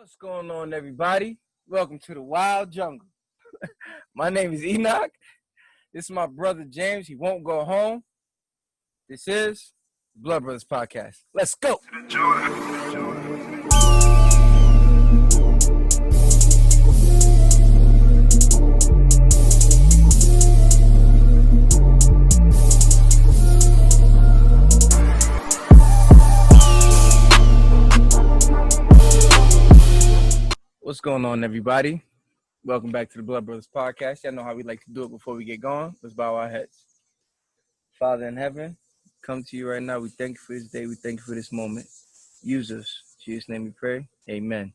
What's going on, everybody? Welcome to the Wild Jungle. My name is Enoch. This is my brother James. He won't go home. This is Blood Brothers Podcast. Let's go. What's going on, everybody? Welcome back to the Blood Brothers Podcast. Y'all know how we like to do it before we get going. Let's bow our heads. Father in heaven, come to you right now. We thank you for this day. We thank you for this moment. Use us. In Jesus' name we pray. Amen.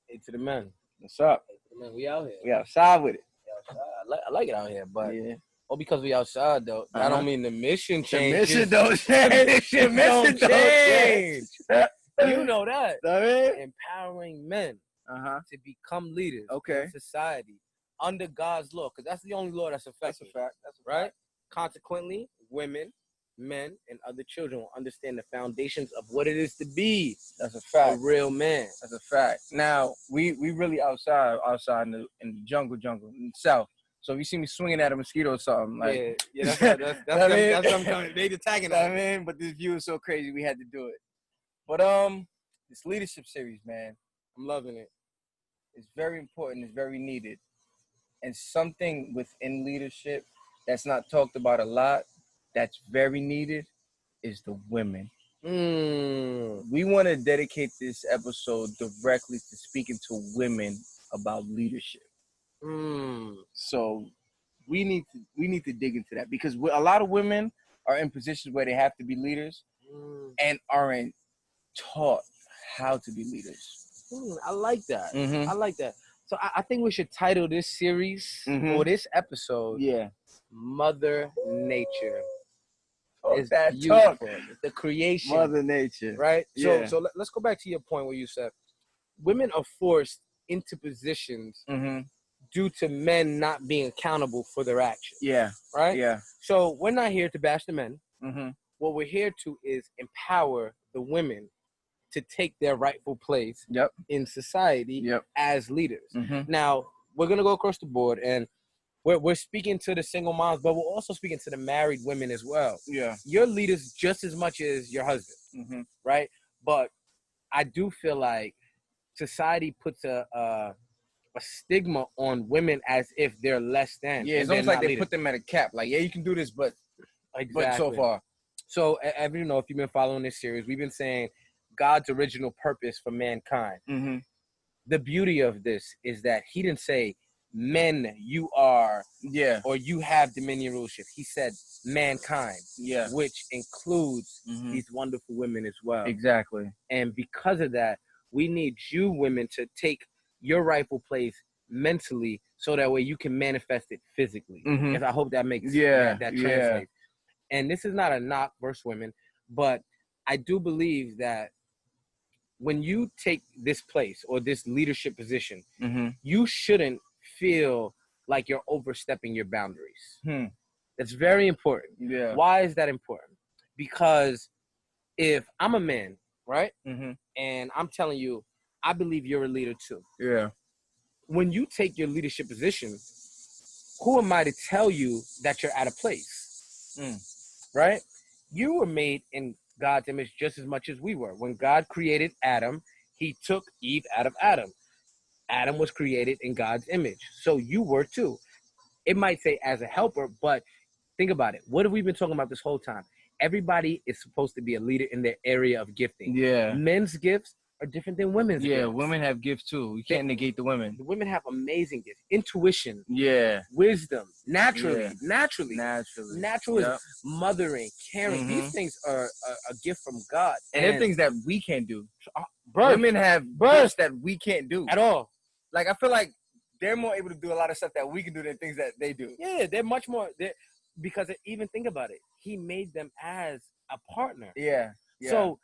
Hey, to the men. What's up? Hey, to the men, we out here. We outside with it. I like it out here, but Yeah. because we outside, though, I don't mean the mission The changes. mission don't change. The mission don't change. You know that. I mean? Empowering men to become leaders in society under God's law, because that's the only law that's effective. That's a fact. That's a right? fact. Consequently, women, men, and other children will understand the foundations of what it is to be That's a fact. a real man. That's a fact. Now, we really outside in the jungle in the south. So if you see me swinging at a mosquito or something, like that's what I'm coming. They attacking us. I mean, but this view is so crazy, we had to do it. But this leadership series, man, I'm loving it. It's very important. It's very needed, and something within leadership that's not talked about a lot, that's very needed, is the women. We want to dedicate this episode directly to speaking to women about leadership. So we need to dig into that, because a lot of women are in positions where they have to be leaders and aren't taught how to be leaders. I like that. Mm-hmm. I like that. So I think we should title this series or this episode Mother Nature. It's that beautiful. The creation. Mother Nature. Right? Yeah. So let's go back to your point where you said women are forced into positions due to men not being accountable for their actions. Yeah. Right? Yeah. So we're not here to bash the men. What we're here to is empower the women to take their rightful place in society as leaders. Now, we're going to go across the board, and we're speaking to the single moms, but we're also speaking to the married women as well. Yeah. You're leaders just as much as your husband, right? But I do feel like society puts a stigma on women as if they're less than. Yeah, it's almost like they put them at a cap. Like, yeah, you can do this, but so far. So, if you've been following this series, we've been saying God's original purpose for mankind. The beauty of this is that he didn't say, men, you are, or you have dominion rulership. He said mankind, which includes these wonderful women as well. Exactly. And because of that, we need you women to take your rightful place mentally, so that way you can manifest it physically. Because I hope that makes that translates. And this is not a knock versus women, but I do believe that when you take this place or this leadership position, you shouldn't feel like you're overstepping your boundaries. That's very important. Yeah. Why is that important? Because if I'm a man, right, and I'm telling you, I believe you're a leader too. Yeah. When you take your leadership position, who am I to tell you that you're out of place? Right? You were made in God's image just as much as we were. When God created Adam, he took Eve out of Adam. Adam was created in God's image. So you were too. It might say as a helper, but think about it. What have we been talking about this whole time? Everybody is supposed to be a leader in their area of gifting. Yeah. Men's gifts are different than women's gifts. Yeah, women have gifts too. You can't negate the women. The women have amazing gifts. Intuition. Yeah. Wisdom. Naturally. Mothering, caring. These things are a gift from God. And they're things that we can't do. Women have births that we can't do. At all. Like, I feel like they're more able to do a lot of stuff that we can do than things that they do. Yeah, they're much more. Because even think about it. He made them as a partner. Yeah. So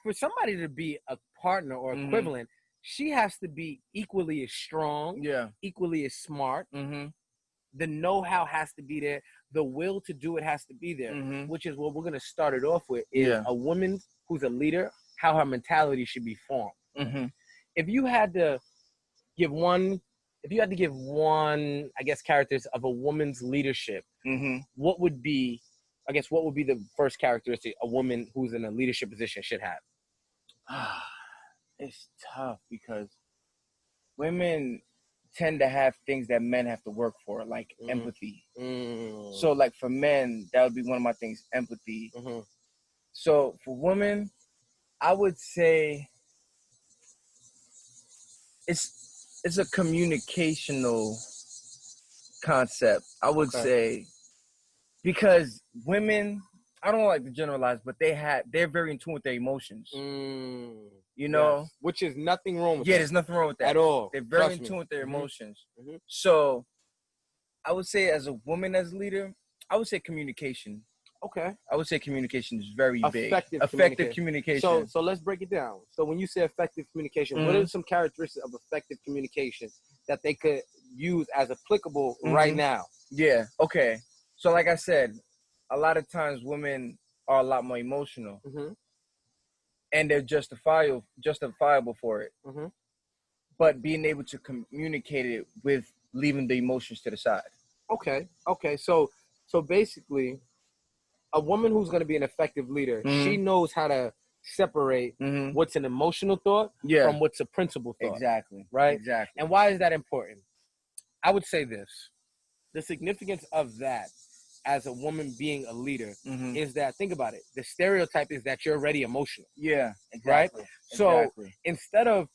for somebody to be a partner or equivalent, she has to be equally as strong, equally as smart. The know-how has to be there. The will to do it has to be there, which is what we're going to start it off with, is a woman who's a leader, how her mentality should be formed. if you had to give one, I guess, characters of a woman's leadership, what would be the first characteristic a woman who's in a leadership position should have? It's tough because women tend to have things that men have to work for, like empathy. So, like for men, that would be one of my things, empathy. So for women, I would say it's a communicational concept. I would say, because women, I don't like to generalize, but they're very in tune with their emotions. You know, yes. Which is nothing wrong with that. that. There's nothing wrong with that at all. They're very in tune with their emotions. So I would say, as a woman, as a leader, I would say communication. Okay. I would say communication is very big. Effective communication. So let's break it down. So when you say effective communication, what are some characteristics of effective communication that they could use as applicable right now? Yeah. Okay. So like I said, a lot of times women are a lot more emotional, and they're justifiable for it. But being able to communicate it with leaving the emotions to the side. Okay. So basically, a woman who's going to be an effective leader, she knows how to separate what's an emotional thought from what's a principled thought. Exactly. Right? Exactly. And why is that important? I would say this. The significance of that as a woman being a leader is that, think about it, the stereotype is that you're already emotional. Yeah, exactly. Right? So instead of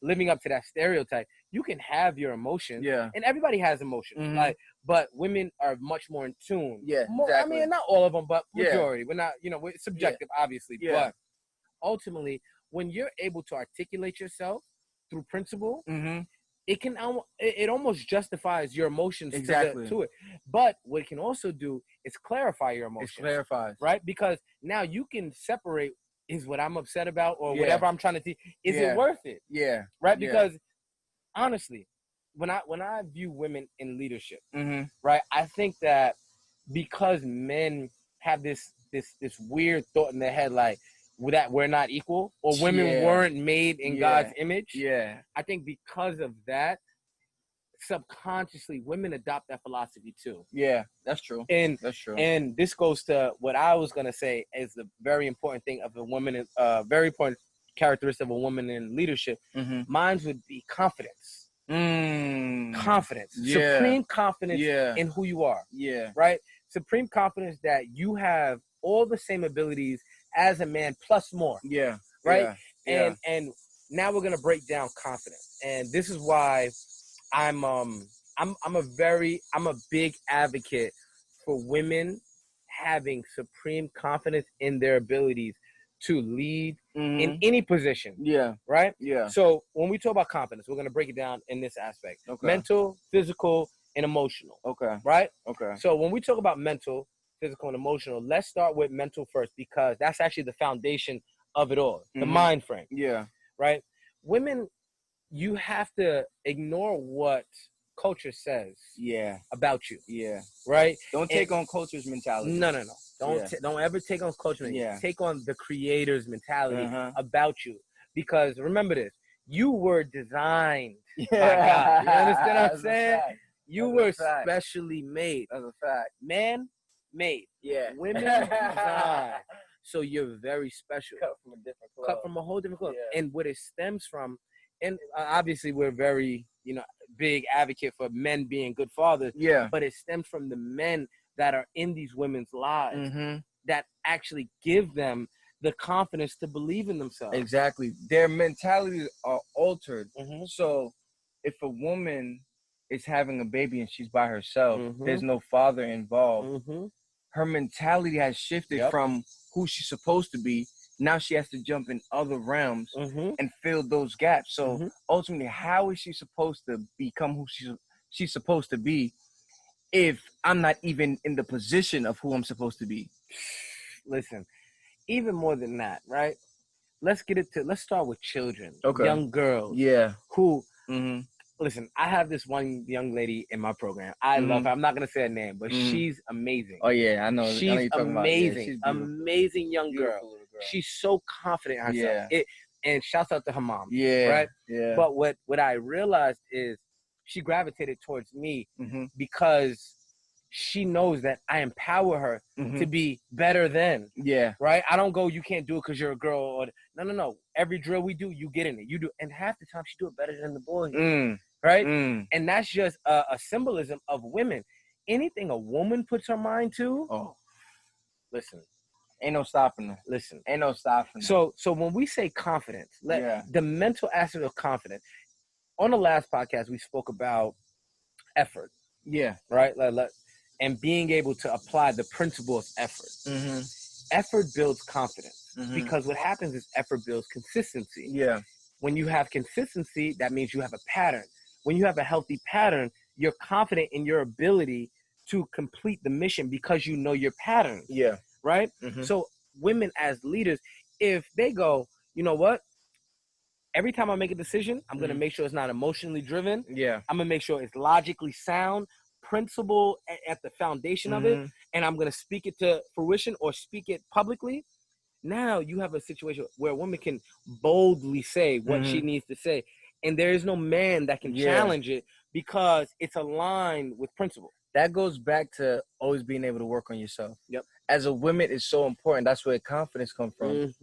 living up to that stereotype, you can have your emotions. Yeah. And everybody has emotions. But women are much more in tune. Yeah. Exactly. I mean, not all of them, but majority. We're not, we're subjective, obviously. Yeah. But ultimately, when you're able to articulate yourself through principle, it almost justifies your emotions to it. But what it can also do is clarify your emotions. It clarifies. Right? Because now you can separate, is what I'm upset about or whatever I'm trying to teach, is it worth it? Yeah. Right? Because honestly, when I view women in leadership, right, I think that because men have this weird thought in their head, like, that we're not equal, or women weren't made in God's image. Yeah. I think because of that, subconsciously women adopt that philosophy too. Yeah, that's true. That's true. And this goes to what I was gonna say is the very important thing of a woman, very important characteristic of a woman in leadership. Mine would be confidence. Confidence. Supreme confidence in who you are. Yeah. Right? Supreme confidence that you have all the same abilities as a man plus more. Yeah. Right? Yeah. And now we're gonna break down confidence. And this is why I'm a big advocate for women having supreme confidence in their abilities to lead in any position. Yeah. Right? Yeah. So when we talk about confidence, we're going to break it down in this aspect. Okay. Mental, physical, and emotional. Okay. Right? Okay. So when we talk about mental, physical, and emotional, let's start with mental first, because that's actually the foundation of it all. The mind frame. Yeah. Right? Women, you have to ignore what culture says about you. Yeah. Right? Don't take on culture's mentality. No. Don't ever take on culture. Take on the creator's mentality about you. Because remember this, you were designed by God. You understand what I'm saying? You were specially made. That's a fact. Man made. Yeah. Women designed. So you're very special. Cut from a different cloth. Cut from a whole different cloth. Yeah. And what it stems from, and obviously we're very, big advocate for men being good fathers. Yeah. But it stems from the men that are in these women's lives that actually give them the confidence to believe in themselves. Exactly. Their mentalities are altered. So if a woman is having a baby and she's by herself, there's no father involved, her mentality has shifted from who she's supposed to be. Now she has to jump in other realms and fill those gaps. So ultimately, how is she supposed to become who she's supposed to be if I'm not even in the position of who I'm supposed to be? Listen, even more than that, right? Let's start with children, young girls. Yeah. Who, listen, I have this one young lady in my program. I love her. I'm not going to say her name, but she's amazing. Oh, yeah, I know. She's amazing. She's amazing young girl. She's so confident in herself. Yeah. And shouts out to her mom. Yeah. Right? Yeah. But what I realized is she gravitated towards me because she knows that I empower her to be better than. Yeah. Right? I don't go, you can't do it because you're a girl. Or no. Every drill we do, you get in it. You do. And half the time, she do it better than the boys. Right? And that's just a symbolism of women. Anything a woman puts her mind to, listen. Ain't no stopping her. Listen. Ain't no stopping her. So when we say confidence, the mental aspect of confidence, on the last podcast, we spoke about effort. Yeah. Right? And being able to apply the principle of effort. Effort builds confidence because what happens is effort builds consistency. Yeah. When you have consistency, that means you have a pattern. When you have a healthy pattern, you're confident in your ability to complete the mission because you know your pattern. Yeah. Right? So women as leaders, if they go, you know what? Every time I make a decision, I'm going to make sure it's not emotionally driven. Yeah. I'm going to make sure it's logically sound, principle at the foundation of it, and I'm going to speak it to fruition or speak it publicly. Now you have a situation where a woman can boldly say what she needs to say, and there is no man that can challenge it because it's aligned with principle. That goes back to always being able to work on yourself. Yep. As a woman, it's so important. That's where confidence comes from.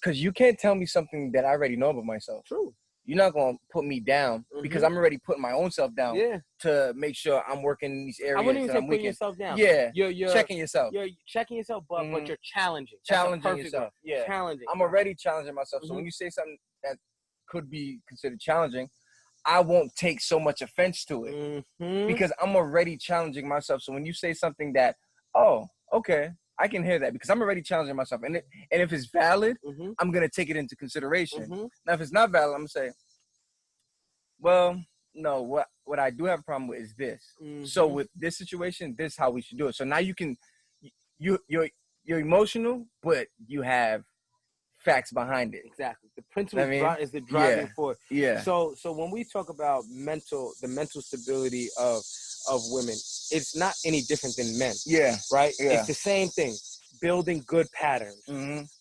Because you can't tell me something that I already know about myself. True. You're not going to put me down because I'm already putting my own self down to make sure I'm working in these areas. I wouldn't even say putting yourself down. Yeah. You're checking yourself. You're checking yourself, but you're challenging. Challenging yourself. Yeah. Challenging. I'm already challenging myself. So when you say something that could be considered challenging, I won't take so much offense to it because I'm already challenging myself. So when you say something that, oh, okay, I can hear that because I'm already challenging myself. And if it's valid, I'm going to take it into consideration. Now, if it's not valid, I'm going to say, well, no, what I do have a problem with is this. So with this situation, this is how we should do it. So now you can, you're emotional, but you have facts behind it. Exactly. The principle is the driving force. Yeah. So when we talk about the mental stability of women, it's not any different than men. Yeah. Right? Yeah. It's the same thing. Building good patterns.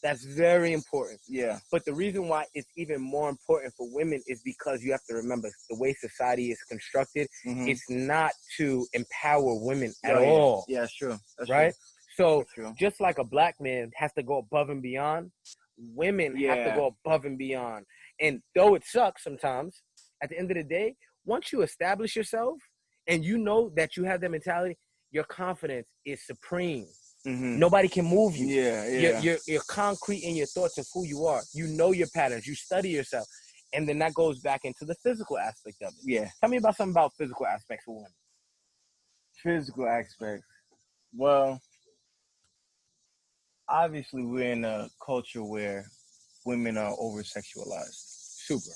That's very important. Yeah. But the reason why it's even more important for women is because you have to remember the way society is constructed, it's not to empower women at all. Yeah, that's true. That's right? True. So just like a black man has to go above and beyond, women have to go above and beyond. And though it sucks sometimes, at the end of the day, once you establish yourself and you know that you have that mentality, your confidence is supreme. Nobody can move you. You're concrete in your thoughts of who you are. You know your patterns. You study yourself. And then that goes back into the physical aspect of it. Yeah. Tell me about something about physical aspects for women. Physical aspects. Well, obviously we're in a culture where women are over-sexualized. Super.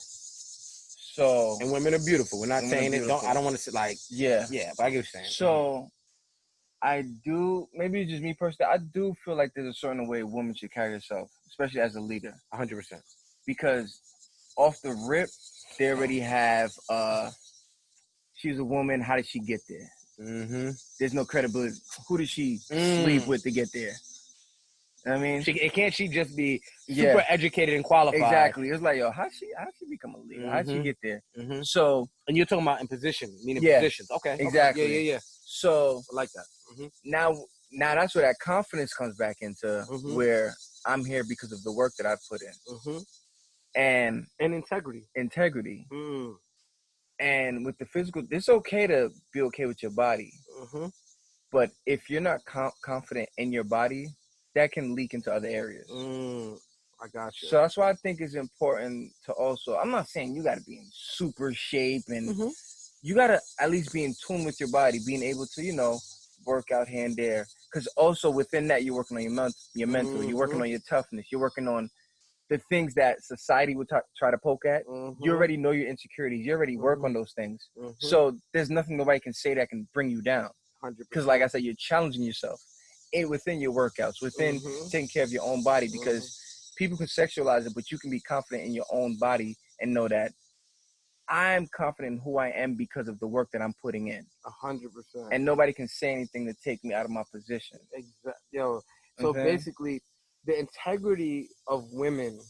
So, and women are beautiful. We're not saying it. I don't want to say like. Yeah. Yeah, but I get what you're saying. So, I do. Maybe it's just me personally. I do feel like there's a certain way a woman should carry herself, especially as a leader. 100%. Because off the rip, they already have. She's a woman. How did she get there? There's no credibility. Who did she sleep with to get there? I mean, can't she just be super educated and qualified? Exactly. It's like, yo, how she become a leader? How she get there? So, and you're talking about in position, meaning positions. Okay. Exactly. Okay. Yeah. So, I like that. Now that's where that confidence comes back into, where I'm here because of the work that I put in, and integrity. And with the physical, it's okay to be okay with your body, but if you're not confident in your body, that can leak into other areas. I got you. So that's why I think it's important to also, I'm not saying you got to be in super shape, and you got to at least be in tune with your body, being able to, work out here and there. Because also within that, you're working on your mental, you're working on your toughness, you're working on the things that society would try to poke at. You already know your insecurities. You already work on those things. So there's nothing nobody can say that can bring you down. Because like I said, you're challenging yourself within your workouts, within taking care of your own body, because people can sexualize it, but you can be confident in your own body and know that I'm confident in who I am because of the work that I'm putting in. 100%. And nobody can say anything to take me out of my position. Exactly. So basically, the integrity of women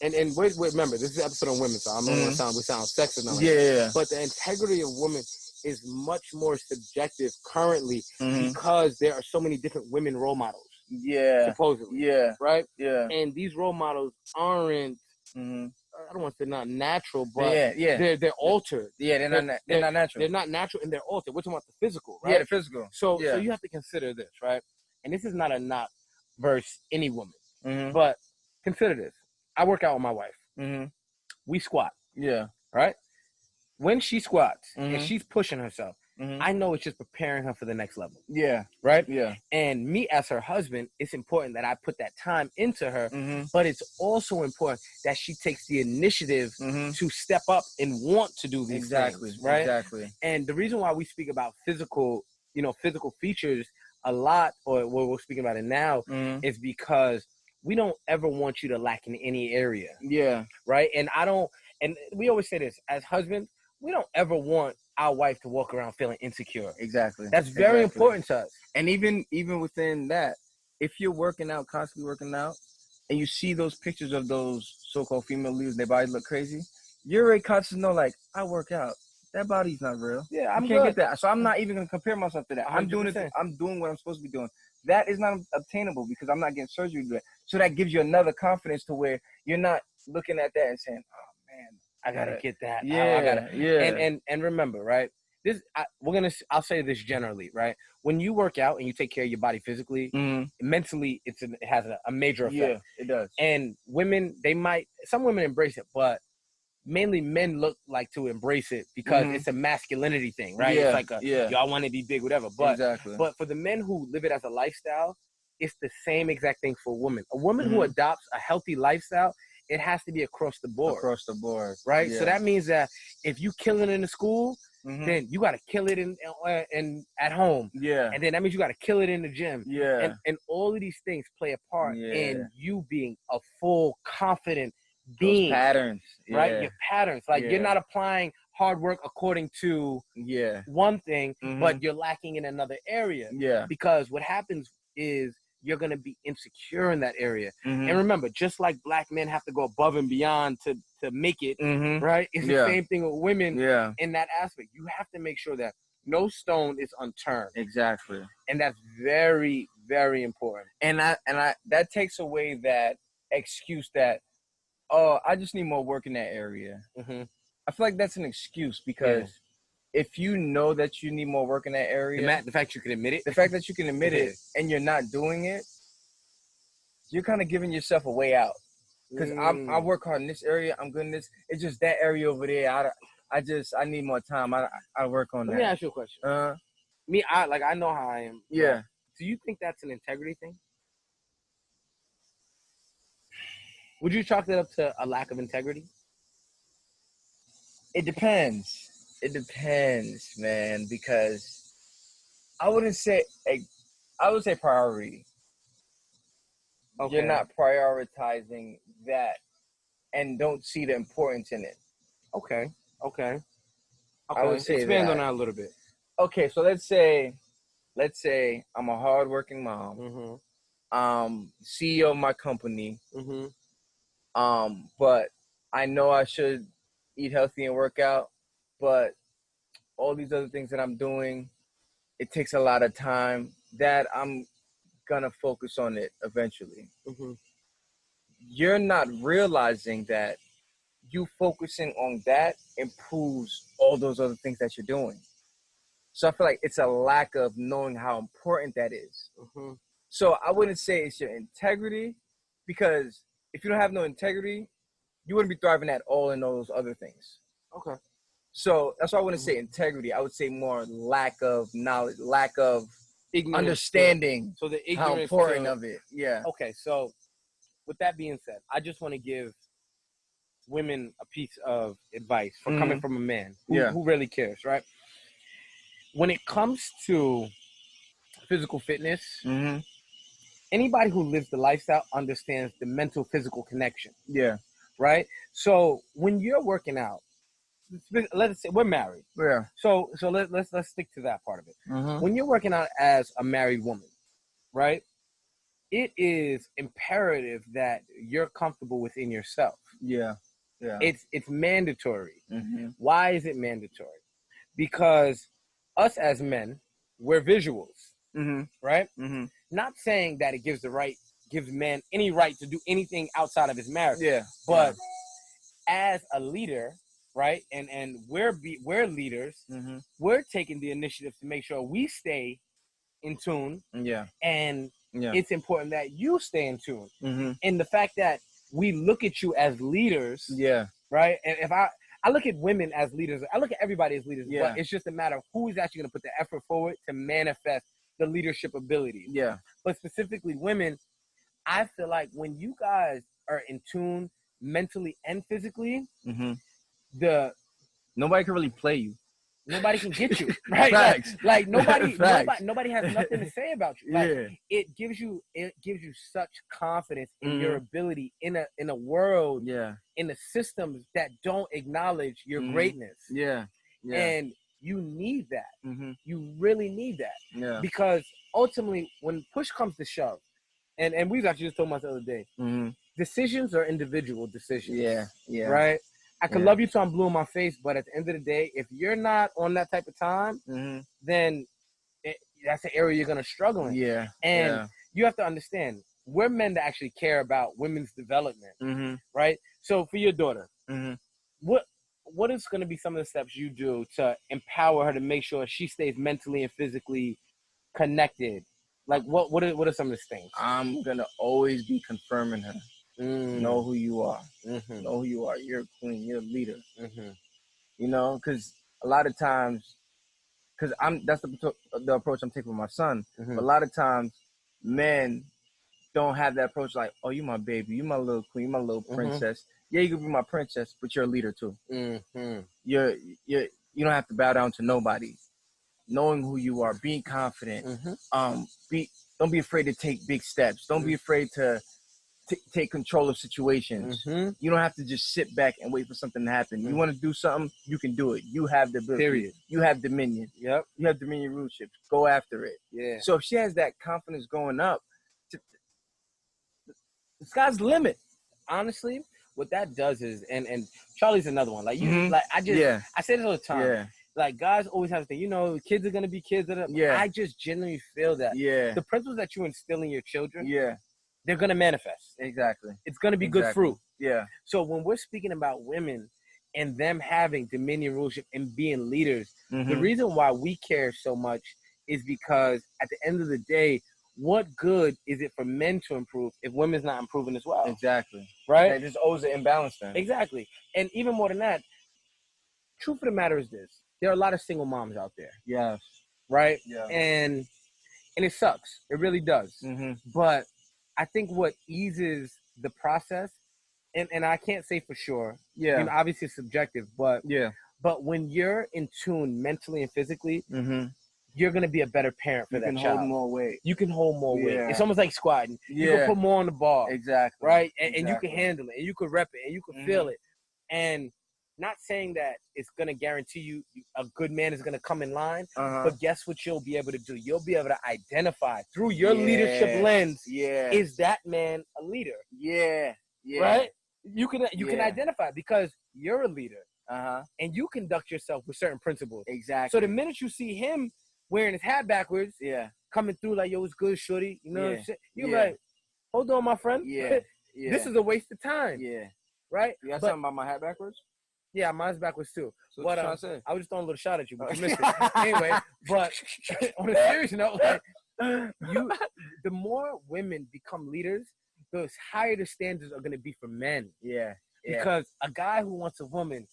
and wait, remember, this is an episode on women, so I don't want to sound sexist now. Yeah. But the integrity of women is much more subjective currently because there are so many different women role models. Yeah. Supposedly. Yeah. Right? Yeah. And these role models aren't, I don't want to say not natural, but they're altered. Yeah, they're not natural. They're not natural and they're altered. We're talking about the physical, right? Yeah, the physical. So you have to consider this, right? And this is not a knock versus any woman. But consider this. I work out with my wife. We squat. Yeah. Right? When she squats and she's pushing herself, I know it's just preparing her for the next level. Yeah. Right? Yeah. And me as her husband, it's important that I put that time into her, but it's also important that she takes the initiative to step up and want to do these things, right? Exactly. And the reason why we speak about physical features a lot, or what we're speaking about it now, is because we don't ever want you to lack in any area. Yeah. Right? And we always say this, as husbands, we don't ever want our wife to walk around feeling insecure. Exactly. That's very important to us. And even within that, if you're working out, constantly working out, and you see those pictures of those so-called female leaders, their bodies look crazy, you're already conscious to know, like, I work out. That body's not real. Yeah, I can't get that. So I'm not even going to compare myself to that. 100%. I'm doing what I'm supposed to be doing. That is not obtainable because I'm not getting surgery to do it. So that gives you another confidence to where you're not looking at that and saying, oh, man, I gotta get that. Yeah. And remember, right? I'll say this generally, right? When you work out and you take care of your body physically, mentally, it has a major effect. Yeah, it does. And women, some women embrace it, but mainly men look like to embrace it because it's a masculinity thing, right? Yeah, it's like y'all want to be big, whatever. But for the men who live it as a lifestyle, it's the same exact thing for women. A woman who adopts a healthy lifestyle, it has to be across the board. Across the board. Right? Yeah. So that means that if you kill it in the school, then you got to kill it in at home. Yeah. And then that means you got to kill it in the gym. Yeah. And all of these things play a part in you being a full, confident being. Those patterns. Right? Your patterns. Like you're not applying hard work according to one thing, but you're lacking in another area. Yeah. Because what happens is you're going to be insecure in that area. And remember, just like black men have to go above and beyond to make it, right? It's the same thing with women in that aspect. You have to make sure that no stone is unturned. Exactly. And that's very, very important. And that takes away that excuse that, oh, I just need more work in that area. I feel like that's an excuse because if you know that you need more work in that area, the fact you can admit it, and you're not doing it, you're kind of giving yourself a way out. Because I work hard in this area, I'm good in this. It's just that area over there. I need more time. I work on that. Let me ask you a question. I know how I am. Yeah. Do you think that's an integrity thing? Would you chalk that up to a lack of integrity? It depends. It depends, man, because I would say priority. Okay. You're not prioritizing that and don't see the importance in it. Okay. I would say expand on that a little bit. Okay, so let's say I'm a hardworking mom, CEO of my company, but I know I should eat healthy and work out, but all these other things that I'm doing, it takes a lot of time that I'm gonna focus on it eventually. You're not realizing that you focusing on that improves all those other things that you're doing. So I feel like it's a lack of knowing how important that is. So I wouldn't say it's your integrity, because if you don't have no integrity, you wouldn't be thriving at all in those other things. Okay. So that's why I wouldn't say integrity. I would say more lack of knowledge, lack of ignorance, understanding. So the ignorance, how important of it. Yeah. Okay. So with that being said, I just want to give women a piece of advice for coming from a man who really cares, right? When it comes to physical fitness, anybody who lives the lifestyle understands the mental physical connection. Yeah. Right? So when you're working out, let's say we're married. Yeah. So let's stick to that part of it. When you're working out as a married woman, right? It is imperative that you're comfortable within yourself. Yeah. It's mandatory. Mm-hmm. Why is it mandatory? Because us as men, we're visuals, right? Mm-hmm. Not saying that it gives man any right to do anything outside of his marriage. Yeah. But as a leader, right, and we're leaders, we're taking the initiative to make sure we stay in tune. Yeah. And it's important that you stay in tune. And the fact that we look at you as leaders, right? And if I look at women as leaders, I look at everybody as leaders, but it's just a matter of who is actually going to put the effort forward to manifest the leadership ability. Yeah. But specifically women, I feel like when you guys are in tune mentally and physically, nobody can really play you. Nobody can get you, right? Facts. Like nobody Facts. nobody has nothing to say about you. Like it gives you such confidence in your ability in a world, in the systems that don't acknowledge your greatness. And you need that. You really need that. Because ultimately when push comes to shove, and we was actually just talking about the other day, decisions are individual decisions. Right? I could love you till I'm blue in my face, but at the end of the day, if you're not on that type of time, then that's an area you're going to struggle in. And you have to understand, we're men that actually care about women's development, right? So for your daughter, what is going to be some of the steps you do to empower her to make sure she stays mentally and physically connected? Like what are some of the things? I'm going to always be confirming her. Know who you are. Know who you are. You're a queen. You're a leader. You know, because a lot of times, that's the approach I'm taking with my son. But a lot of times, men don't have that approach. Like, oh, you my baby, you my little queen, you my little princess. Yeah, you can be my princess, but you're a leader too. You don't have to bow down to nobody. Knowing who you are, being confident. Don't be afraid to take big steps. Don't be afraid to take control of situations. You don't have to just sit back and wait for something to happen. You want to do something, you can do it. You have the ability. Period. You have dominion. You have dominion rulership. Go after it. So if she has that confidence going up, the sky's the limit. Honestly, what that does is, and Charlie's another one. Like you, like I say this all the time. Like guys always have to think, kids are gonna be kids. I just genuinely feel that the principles that you instill in your children, they're going to manifest. Exactly. It's going to be good fruit. Yeah. So when we're speaking about women and them having dominion rulership and being leaders, the reason why we care so much is because at the end of the day, what good is it for men to improve if women's not improving as well? Exactly. Right? There's always an imbalance then. Exactly. And even more than that, truth of the matter is this. There are a lot of single moms out there. Yes. Right? Yeah. And it sucks. It really does. But I think what eases the process, and I can't say for sure, obviously it's subjective, but when you're in tune mentally and physically, you're going to be a better parent for that child. You can hold more weight. You can hold more weight. It's almost like squatting. You can put more on the bar. Exactly. Right? And you can handle it, and you can rep it, and you can feel it. And not saying that it's going to guarantee you a good man is going to come in line, but guess what you'll be able to do? You'll be able to identify through your leadership lens, is that man a leader? Right? You can identify because you're a leader, and you conduct yourself with certain principles. Exactly. So the minute you see him wearing his hat backwards, coming through like, yo, it's good, shorty, you're like, hold on, my friend. This is a waste of time. Right? You got something about my hat backwards? Yeah, mine's backwards too. So what you trying to say? I was just throwing a little shot at you, but you missed it. Anyway, but on a serious note, the more women become leaders, the higher the standards are going to be for men. Because a guy who wants a woman,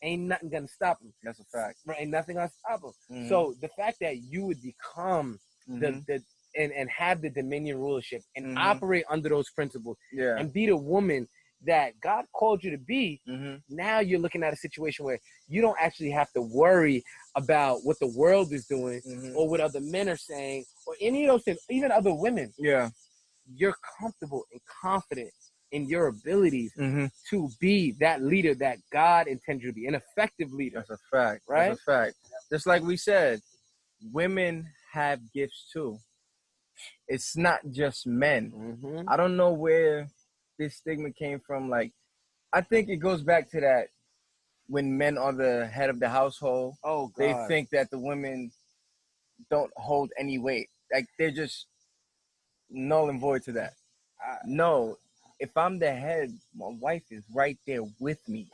ain't nothing going to stop him. That's a fact. Right? Ain't nothing going to stop him. So the fact that you would become and have the dominion rulership and operate under those principles and be the woman that God called you to be, now you're looking at a situation where you don't actually have to worry about what the world is doing or what other men are saying or any of those things, even other women. You're comfortable and confident in your abilities to be that leader that God intends you to be, an effective leader. That's a fact. Right? That's a fact. Just like we said, women have gifts too. It's not just men. I don't know where this stigma came from. Like, I think it goes back to that when men are the head of the household, they think that the women don't hold any weight. Like they're just null and void to that. No, if I'm the head, my wife is right there with me.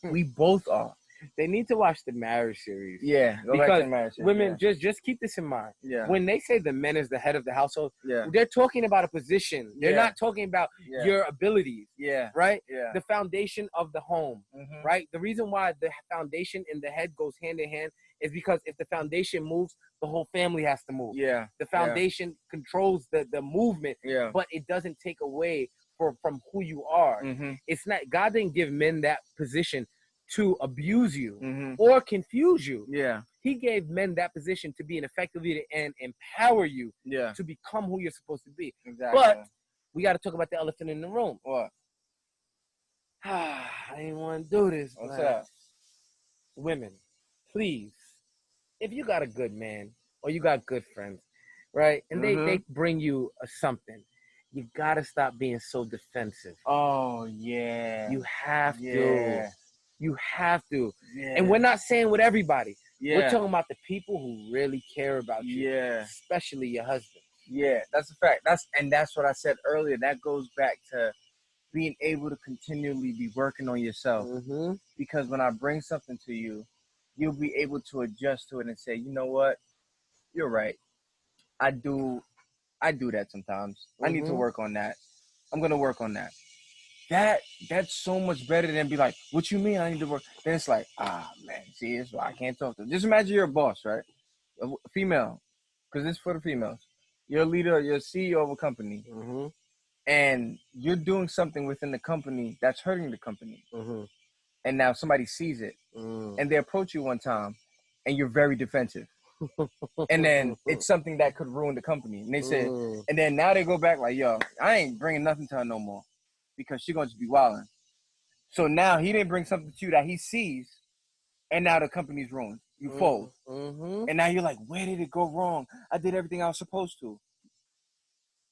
We both are. They need to watch the Marriage series. Yeah, go back to the Marriage series. Women, just keep this in mind. Yeah. When they say the man is the head of the household, yeah, they're talking about a position. They're not talking about your abilities. Yeah. Right? Yeah. The foundation of the home. Mm-hmm. Right? The reason why the foundation and the head goes hand in hand is because if the foundation moves, the whole family has to move. Yeah. The foundation controls the movement, but it doesn't take away from who you are. Mm-hmm. It's not, God didn't give men that position to abuse you Mm-hmm. or confuse you. Yeah. He gave men that position to be an effective leader and empower you to become who you're supposed to be. Exactly. But we got to talk about the elephant in the room. What? I didn't want to do this. What's that? Women, please, if you got a good man or you got good friends, right, and they bring you something, you got to stop being so defensive. Oh, yeah. You have to. You have to. Yeah. And we're not saying with everybody. Yeah. We're talking about the people who really care about you. Yeah. Especially your husband. Yeah, that's a fact. That's what I said earlier. That goes back to being able to continually be working on yourself. Mm-hmm. Because when I bring something to you, you'll be able to adjust to it and say, you know what? You're right. I do that sometimes. I need to work on that. I'm gonna work on that. That's so much better than be like, what you mean I need to work? Then it's like, man, see, it's why I can't talk to them. Just imagine you're a boss, right? A female, because it's for the females. You're a leader, you're a CEO of a company, and you're doing something within the company that's hurting the company. And now somebody sees it, and they approach you one time, and you're very defensive. And then it's something that could ruin the company. And they say, and then now they go back like, yo, I ain't bringing nothing to her no more because she gonna just be wilding. So now he didn't bring something to you that he sees, and now the company's ruined. You fold. And now you're like, where did it go wrong? I did everything I was supposed to.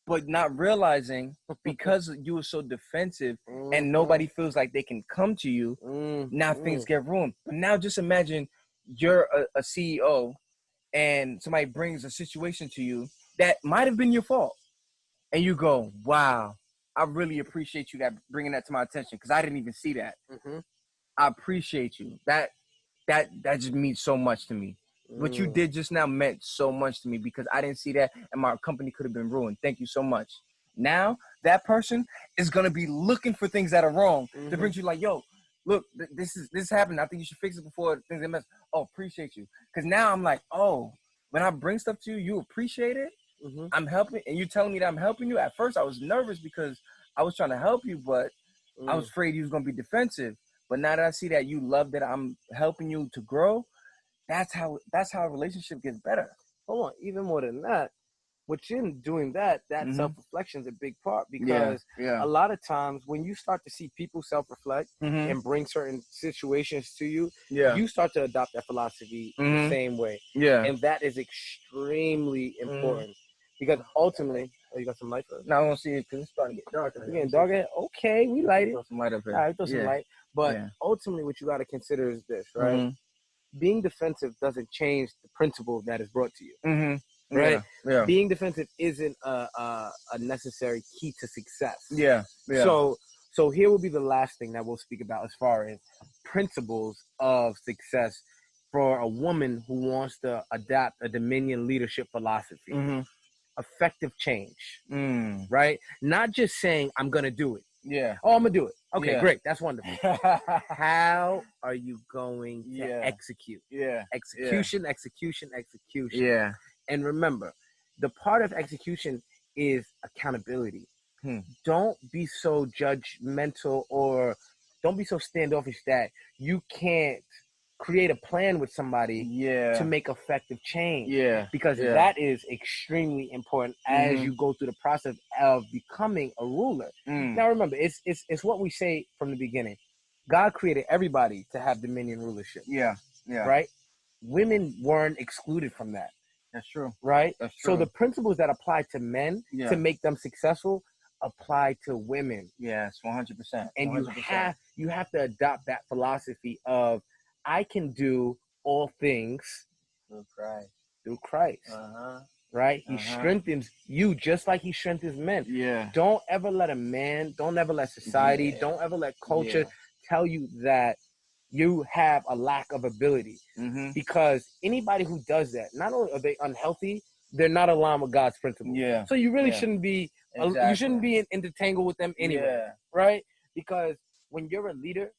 But not realizing because you were so defensive and nobody feels like they can come to you, now things get ruined. But now just imagine you're a CEO and somebody brings a situation to you that might have been your fault. And you go, wow, I really appreciate you bringing that to my attention because I didn't even see that. I appreciate you. That just means so much to me. What you did just now meant so much to me because I didn't see that and my company could have been ruined. Thank you so much. Now, that person is going to be looking for things that are wrong to bring you like, yo, look, this happened. I think you should fix it before things get messed. Oh, appreciate you. Because now I'm like, oh, when I bring stuff to you, you appreciate it. I'm helping, and you telling me that I'm helping you. At first, I was nervous because I was trying to help you, but I was afraid you was going to be defensive. But now that I see that you love that I'm helping you to grow, that's how a relationship gets better. Hold on, even more than that, what you're doing that self-reflection is a big part because a lot of times when you start to see people self-reflect and bring certain situations to you, you start to adopt that philosophy the same way. And that is extremely important because ultimately, you got some light for us? No, I don't see it because it's starting to get dark. It's getting darker? Okay, we light it. Throw some light up here. All right, throw some light. But ultimately what you got to consider is this, right? Being defensive doesn't change the principle that is brought to you. Right? Yeah. Being defensive isn't a necessary key to success. Yeah. So here will be the last thing that we'll speak about as far as principles of success for a woman who wants to adopt a dominion leadership philosophy. Effective change. Right? Not just saying, I'm going to do it. Yeah. Oh, I'm going to do it. Okay, great. That's wonderful. How are you going to execute? Execution. Yeah. And remember, the part of execution is accountability. Don't be so judgmental or don't be so standoffish that you can't create a plan with somebody to make effective change. Because that is extremely important as you go through the process of becoming a ruler. Now remember, it's what we say from the beginning. God created everybody to have dominion rulership. Right? Women weren't excluded from that. That's true. Right? That's true. So the principles that apply to men to make them successful apply to women. Yes, 100%. And you have to adopt that philosophy of, I can do all things through Christ. Right? He strengthens you just like he strengthens men. Yeah. Don't ever let society, don't ever let culture tell you that you have a lack of ability. Because anybody who does that, not only are they unhealthy, they're not aligned with God's principles. Yeah. So you really shouldn't be you shouldn't be intertangled with them anyway. Right? Because when you're a leader,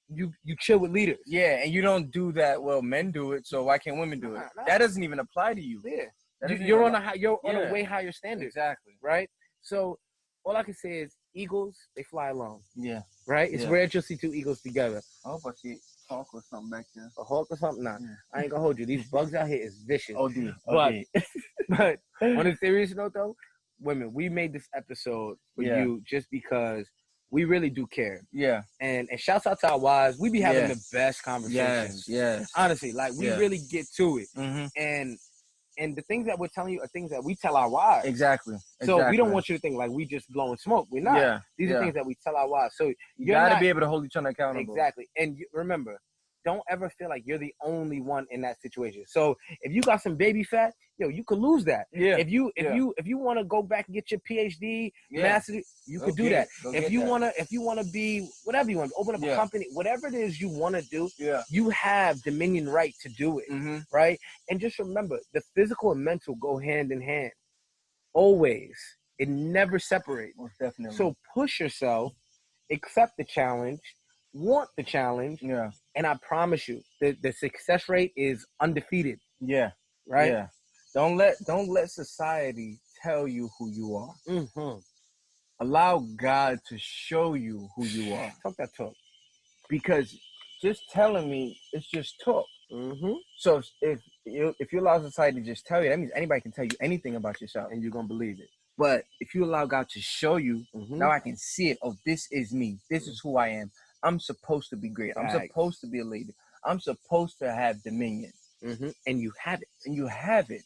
you chill with leaders. Yeah, and you don't do that. Well, men do it, so why can't women do it? That doesn't even apply to you. Yeah. You're on a way higher standard. Exactly. Right? So all I can say is eagles, they fly alone. Yeah. Right? It's rare you'll see two eagles together. I hope I see a hawk or something back there. A hawk or something? Nah. Yeah. I ain't gonna hold you. These bugs out here is vicious. OD. But on a serious note though, women, we made this episode for you just because we really do care. Yeah. And shouts out to our wives. We be having the best conversations. Yes. Honestly, like we really get to it. And the things that we're telling you are things that we tell our wives. Exactly. So we don't want you to think like we just blowing smoke. We're not. Yeah. These are things that we tell our wives. So you gotta be able to hold each other accountable. Exactly. And remember, don't ever feel like you're the only one in that situation. So if you got some baby fat, you could lose that. Yeah. If you want to go back and get your PhD, master's, you could do that. If you wanna be whatever you want, open up a company, whatever it is you want to do, you have dominion right to do it. Right? And just remember, the physical and mental go hand in hand. Always. It never separates. Most definitely. So push yourself, accept the challenge, want the challenge. Yeah. And I promise you, the success rate is undefeated. Yeah. Right? Yeah. Don't let society tell you who you are. Allow God to show you who you are. Talk that talk. Because just telling me, it's just talk. So if you allow society to just tell you, that means anybody can tell you anything about yourself. And you're going to believe it. But if you allow God to show you, now I can see it. Oh, this is me. This is who I am. I'm supposed to be great. I'm supposed to be a leader. I'm supposed to have dominion. And you have it.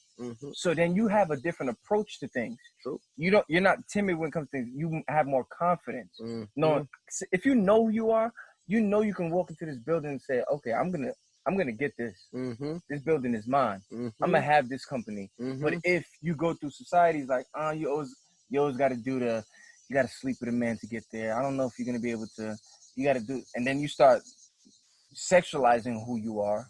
So then you have a different approach to things. True. You're not timid when it comes to things. You have more confidence. No, if you know who you are, you can walk into this building and say, okay, I'm gonna get this. This building is mine. I'm gonna have this company. But if you go through societies like, you always got to you got to sleep with a man to get there. I don't know if you're gonna be able to. You got to do, and then you start sexualizing who you are.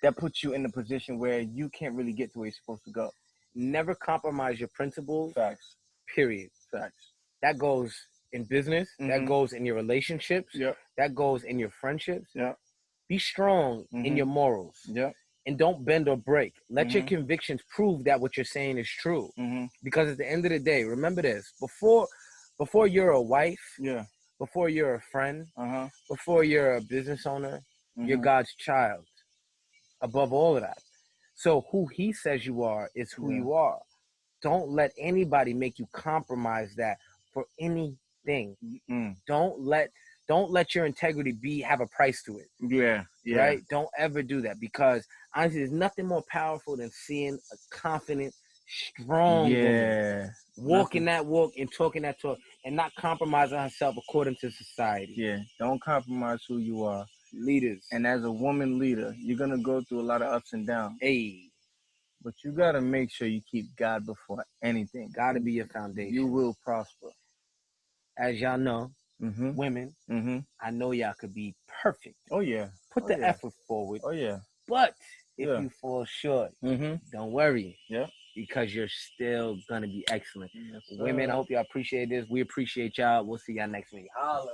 That puts you in a position where you can't really get to where you're supposed to go. Never compromise your principles. Facts. Period. Facts. That goes in business. That goes in your relationships. That goes in your friendships. Be strong in your morals. And don't bend or break. Let your convictions prove that what you're saying is true. Because at the end of the day, remember this: before you're a wife, before you're a friend, before you're a business owner, you're God's child. Above all of that. So who he says you are is who you are. Don't let anybody make you compromise that for anything. Don't let your integrity have a price to it. Right? Don't ever do that, because honestly, there's nothing more powerful than seeing a confident, strong woman walking that walk and talking that talk and not compromising herself according to society. Don't compromise who you are. Leaders. And as a woman leader, you're going to go through a lot of ups and downs. But you got to make sure you keep God before anything. Got to be your foundation. You will prosper. As y'all know, women, I know y'all could be perfect. Oh, yeah. Put the effort forward. Oh, yeah. But if you fall short, don't worry. Because you're still going to be excellent. Women, I hope y'all appreciate this. We appreciate y'all. We'll see y'all next week. Holla.